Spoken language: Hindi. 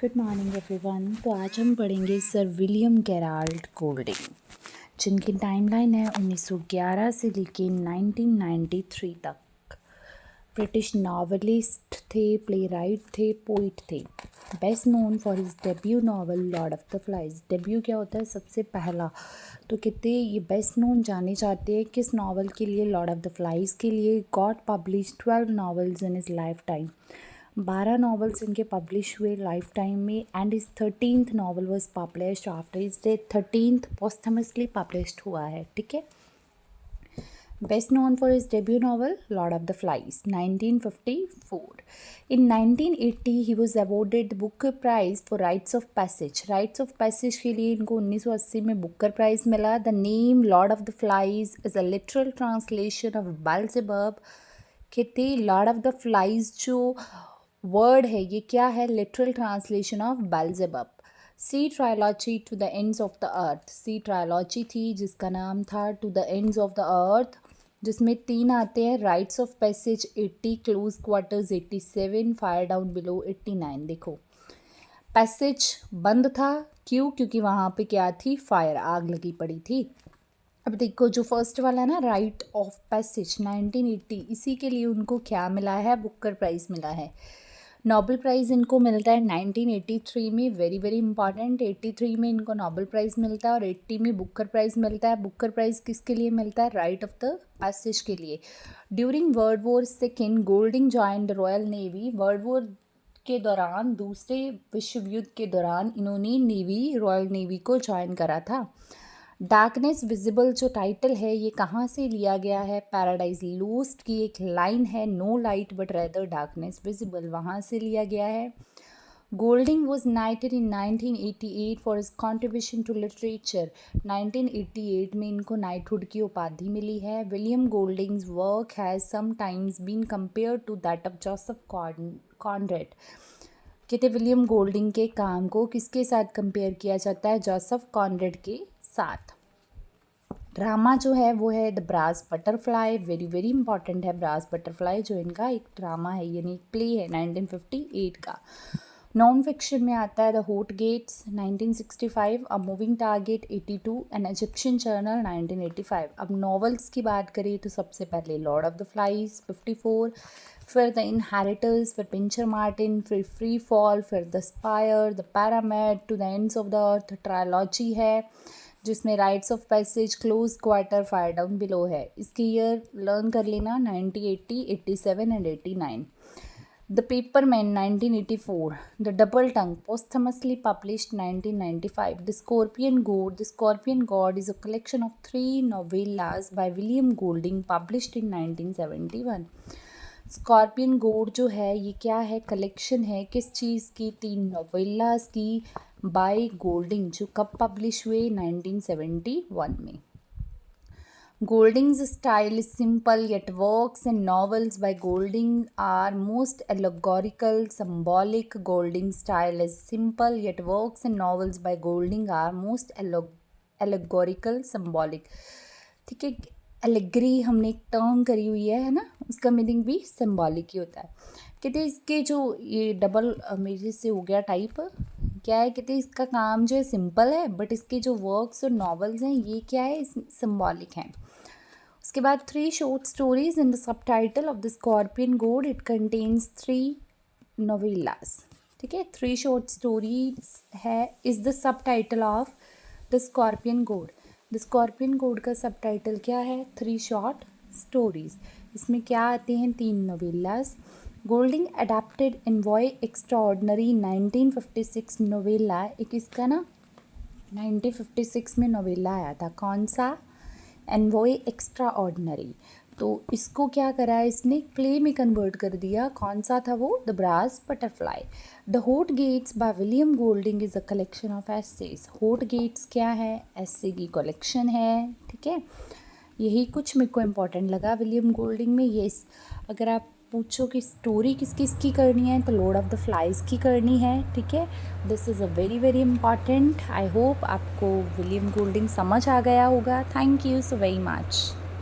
Good morning everyone. तो आज हम पढ़ेंगे सर विलियम गेराल्ड गोल्डिंग, जिनकी टाइमलाइन है 1911 से लेके 1993 तक। ब्रिटिश नॉवलिस्ट थे, प्ले राइट थे, पोइट थे। Best known for his debut novel Lord of the flies. Debut क्या होता है? सबसे पहला। तो कितने ये बेस्ट नोन जाने जाते हैं किस नॉवल के लिए? लॉर्ड ऑफ द फ्लाइज के लिए। Got publish 12 novels in his lifetime. 12 novels इनके पब्लिश हुए लाइफ टाइम में। एंड इस 13th novel was published after his death. 13th posthumously published हुआ है, ठीक है। Best known for his debut novel Lord of the Flies 1954। In 1980 he was awarded Booker prize for Rites of Passage. Rites of Passage के लिए इनको 1980 में बुकर प्राइज मिला। The name Lord of the Flies is a literal translation of Beelzebub. कहते लॉर्ड ऑफ द फ्लाइज जो वर्ड है ये क्या है? Literal translation of Beelzebub. Sea trilogy To the Ends of the Earth. Sea trilogy थी जिसका नाम था To the Ends of the Earth, जिसमें 3 आते हैं। Rites of Passage 80, Close Quarters 87, Fire Down Below 89। देखो पैसेज बंद था, क्यों? क्योंकि वहाँ पे क्या थी? फायर, आग लगी पड़ी थी। अब देखो जो फर्स्ट वाला है ना, राइट ऑफ पैसेज 1980, इसी के लिए उनको क्या मिला है? बुकर प्राइज़ मिला है। नोबेल प्राइज़ इनको मिलता है 1983 में, वेरी वेरी इंपॉर्टेंट। 83 में इनको नोबेल प्राइज़ मिलता है और 80 में बुकर प्राइज़ मिलता है। बुकर प्राइज़ किसके लिए मिलता है? राइट ऑफ द पैसेज के लिए। During world war second Golding joined royal navy. World war के दौरान, दूसरे विश्व युद्ध के दौरान इन्होंने नेवी, रॉयल नेवी को ज्वाइन करा था। डार्कनेस विजिबल जो टाइटल है ये कहाँ से लिया गया है? पैराडाइज लोस्ट की एक लाइन है, no light but rather darkness visible, वहाँ से लिया गया है। Golding was knighted in 1988 for his contribution to literature. 1988 में इनको नाइटहुड की उपाधि मिली है। William Golding's work has sometimes been compared to that of Joseph Conrad. कहते विलियम गोल्डिंग के काम को किसके साथ कंपेयर किया जाता है? जोसेफ कॉनरेड के साथ। ड्रामा जो है वो है the brass butterfly, very very important है। ब्रास बटरफ्लाई जो इनका एक ड्रामा है, यानी एक प्ले है 1958 का। नॉन फिक्शन में आता है the hot gates 1965, a moving target 82, an Egyptian journal 1985। अब नॉवेल्स की बात करें तो सबसे पहले लॉर्ड ऑफ द फ्लाइज 54, फिर द इनहेरिटर्स, फिर पिंचर मार्टिन, फिर फ्री फॉल, फिर The Spire, The Pyramid, To the Ends of the Earth trilogy है, जिसमें Rites of Passage, Close Quarter, Fire Down Below है। इसकी ईयर लर्न कर लेना 1980, 87 and 89। The Paper Men 1984, The Double Tongue posthumously published 1995, The Scorpion God. The Scorpion God is a collection of 3 novellas by William Golding published in 1971। Scorpion God जो है ये क्या है? कलेक्शन है किस चीज़ की? 3 नोवेल्लास की, बाय गोल्डिंग, जो कब पब्लिश हुए? 1971 में। Golding's style is simple, yet works and novels by Golding are most allegorical, symbolic. Golding's style is simple, yet works and novels by Golding are most allegorical, symbolic। ठीक है, एलेगरी हमने एक टर्म करी हुई है ना, उसका मीनिंग भी सिम्बॉलिक ही होता है। कहते इसके जो ये डबल मेरे से हो गया टाइप, क्या है? कहते इसका काम जो है सिंपल है, बट इसके जो वर्क्स और नॉवेल्स हैं ये क्या है? सिम्बॉलिक हैं। उसके बाद 3 short stories in the sub title of the Scorpion God. It contains 3 novellas। ठीक है, 3 शॉर्ट स्टोरीज है, is the sub title of the Scorpion God. The Scorpion God का सब टाइटल क्या है? 3 शॉर्ट स्टोरीज। इसमें क्या आते हैं? 3 novellas। Golding adapted envoy extraordinary 1956 novella, एक इसका ना 1956 में नोवेला आया था, कौन सा? Envoy extra ordinary. तो इसको क्या करा इसने? प्ले में कन्वर्ट कर दिया। कौन सा था वो? The brass butterfly. The hot gates by William Golding is a collection of essays. Hot gates क्या है? एसे की कलेक्शन है, ठीक है। यही कुछ मेरे को इम्पोर्टेंट लगा विलियम गोल्डिंग में। ये अगर आप पूछो कि स्टोरी किस किस की करनी है तो लॉर्ड ऑफ द फ्लाइज की करनी है, ठीक है। This is a very very important. I hope आपको विलियम गोल्डिंग समझ आ गया होगा। Thank you so very much.